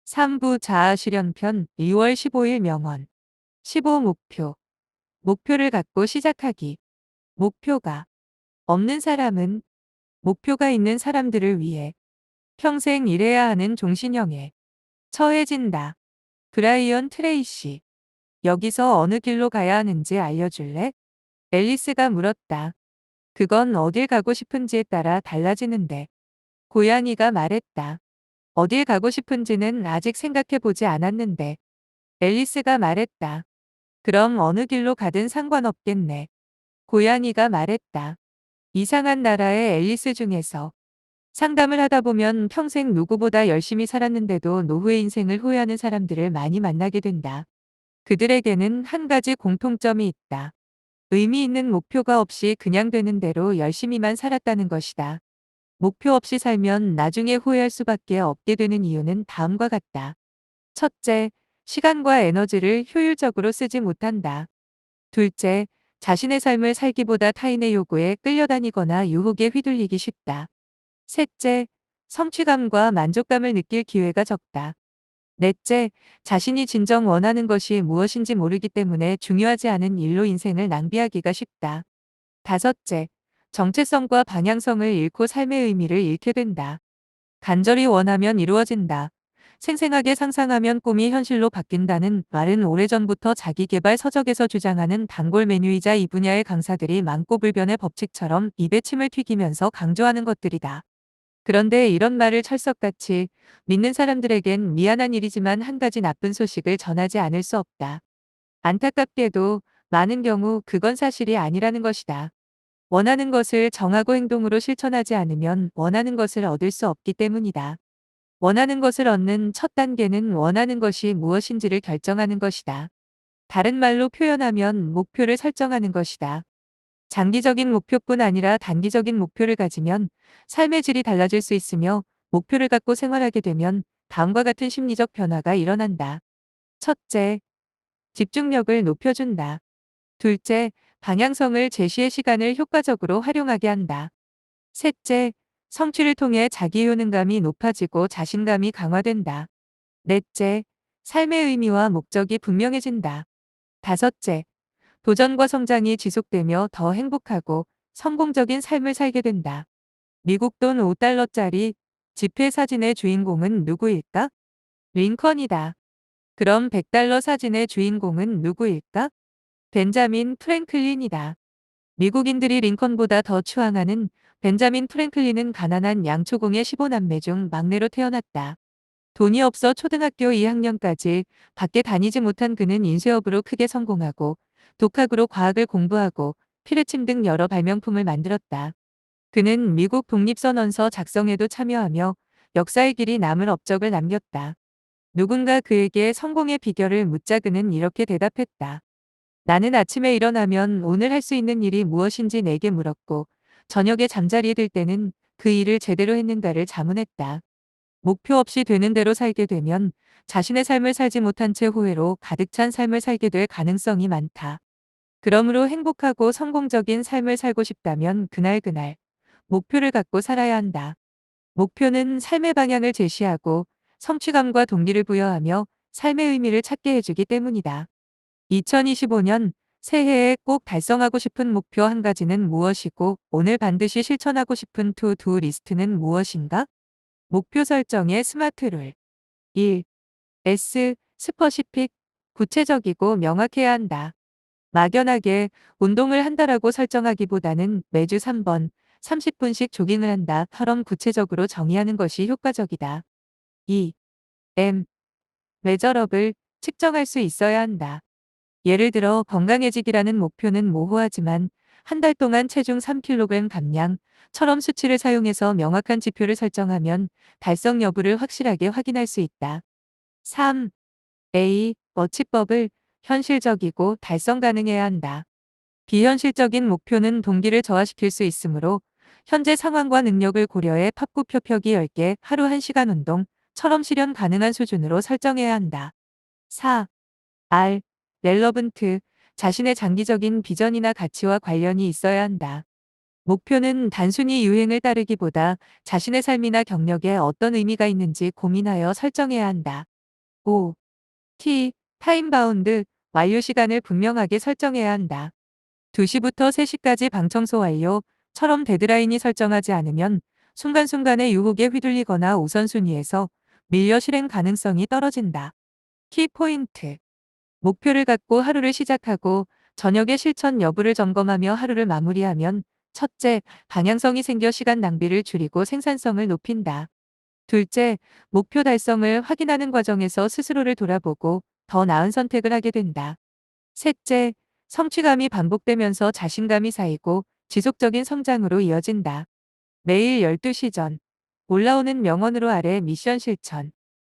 3부 자아실현편 2월 15일 명언 15 목표를 갖고 시작하기. 목표가 없는 사람은 목표가 있는 사람들을 위해 평생 일해야 하는 종신형에 처해진다. 브라이언 트레이시. 여기서 어느 길로 가야 하는지 알려줄래? 앨리스가 물었다. 그건 어딜 가고 싶은지에 따라 달라지는데. 고양이가 말했다. 어딜 가고 싶은지는 아직 생각해 보지 않았는데. 앨리스가 말했다. 그럼 어느 길로 가든 상관없겠네. 고양이가 말했다. 이상한 나라의 앨리스 중에서 상담을 하다 보면 평생 누구보다 열심히 살았는데도 노후의 인생을 후회하는 사람들을 많이 만나게 된다. 그들에게는 한 가지 공통점이 있다. 의미 있는 목표가 없이 그냥 되는 대로 열심히만 살았다는 것이다. 목표 없이 살면 나중에 후회할 수밖에 없게 되는 이유는 다음과 같다. 첫째, 시간과 에너지를 효율적으로 쓰지 못한다. 둘째, 자신의 삶을 살기보다 타인의 요구에 끌려다니거나 유혹에 휘둘리기 쉽다. 셋째, 성취감과 만족감을 느낄 기회가 적다. 넷째, 자신이 진정 원하는 것이 무엇인지 모르기 때문에 중요하지 않은 일로 인생을 낭비하기가 쉽다. 다섯째, 정체성과 방향성을 잃고 삶의 의미를 잃게 된다. 간절히 원하면 이루어진다. 생생하게 상상하면 꿈이 현실로 바뀐다는 말은 오래전부터 자기계발 서적에서 주장하는 단골 메뉴이자 이 분야의 강사들이 많고 불변의 법칙처럼 입에 침을 튀기면서 강조하는 것들이다. 그런데 이런 말을 철석같이 믿는 사람들에겐 미안한 일이지만 한 가지 나쁜 소식을 전하지 않을 수 없다. 안타깝게도 많은 경우 그건 사실이 아니라는 것이다. 원하는 것을 정하고 행동으로 실천하지 않으면 원하는 것을 얻을 수 없기 때문이다. 원하는 것을 얻는 첫 단계는 원하는 것이 무엇인지를 결정하는 것이다. 다른 말로 표현하면 목표를 설정하는 것이다. 장기적인 목표뿐 아니라 단기적인 목표를 가지면 삶의 질이 달라질 수 있으며 목표를 갖고 생활하게 되면 다음과 같은 심리적 변화가 일어난다. 첫째, 집중력을 높여준다. 둘째, 방향성을 제시의 시간을 효과적으로 활용하게 한다. 셋째, 성취를 통해 자기 효능감이 높아지고 자신감이 강화된다. 넷째, 삶의 의미와 목적이 분명해진다. 다섯째, 도전과 성장이 지속되며 더 행복하고 성공적인 삶을 살게 된다. 미국 돈 5달러짜리 지폐 사진의 주인공은 누구일까? 링컨이다. 그럼 100달러 사진의 주인공은 누구일까? 벤자민 프랭클린이다. 미국인들이 링컨보다 더 추앙하는 벤자민 프랭클린은 가난한 양초공의 15남매 중 막내로 태어났다. 돈이 없어 초등학교 2학년까지 밖에 다니지 못한 그는 인쇄업으로 크게 성공하고 독학으로 과학을 공부하고 피르침 등 여러 발명품을 만들었다. 그는 미국 독립선언서 작성에도 참여하며 역사의 길이 남을 업적을 남겼다. 누군가 그에게 성공의 비결을 묻자 그는 이렇게 대답했다. 나는 아침에 일어나면 오늘 할 수 있는 일이 무엇인지 내게 물었고 저녁에 잠자리에 들 때는 그 일을 제대로 했는가를 자문했다. 목표 없이 되는 대로 살게 되면 자신의 삶을 살지 못한 채 후회로 가득 찬 삶을 살게 될 가능성이 많다. 그러므로 행복하고 성공적인 삶을 살고 싶다면 그날그날 목표를 갖고 살아야 한다. 목표는 삶의 방향을 제시하고 성취감과 동기를 부여하며 삶의 의미를 찾게 해주기 때문이다. 2025년 새해에 꼭 달성하고 싶은 목표 한 가지는 무엇이고 오늘 반드시 실천하고 싶은 투두 리스트는 무엇인가? 목표 설정의 스마트 룰. 1. 스퍼시픽. 구체적이고 명확해야 한다. 막연하게 운동을 한다라고 설정하기보다는 매주 3번, 30분씩 조깅을 한다처럼 구체적으로 정의하는 것이 효과적이다. 2. 메저러블. 측정할 수 있어야 한다. 예를 들어 건강해지기라는 목표는 모호하지만 한 달 동안 체중 3kg 감량처럼 수치를 사용해서 명확한 지표를 설정하면 달성 여부를 확실하게 확인할 수 있다. 3. 머치법을 현실적이고 달성 가능해야 한다. 비현실적인 목표는 동기를 저하시킬 수 있으므로 현재 상황과 능력을 고려해 팝구 펴기 10개 하루 1시간 운동처럼 실현 가능한 수준으로 설정해야 한다. 4. 렐러번트. 자신의 장기적인 비전이나 가치와 관련이 있어야 한다. 목표는 단순히 유행을 따르기보다 자신의 삶이나 경력에 어떤 의미가 있는지 고민하여 설정해야 한다. 5. 타임 바운드, 완료 시간을 분명하게 설정해야 한다. 2시부터 3시까지 방 청소 완료처럼 데드라인이 설정하지 않으면 순간순간에 유혹에 휘둘리거나 우선순위에서 밀려 실행 가능성이 떨어진다. 키포인트. 목표를 갖고 하루를 시작하고 저녁에 실천 여부를 점검하며 하루를 마무리하면 첫째, 방향성이 생겨 시간 낭비를 줄이고 생산성을 높인다. 둘째, 목표 달성을 확인하는 과정에서 스스로를 돌아보고 더 나은 선택을 하게 된다. 셋째, 성취감이 반복되면서 자신감이 쌓이고 지속적인 성장으로 이어진다. 매일 12시 전 올라오는 명언으로 아래 미션 실천.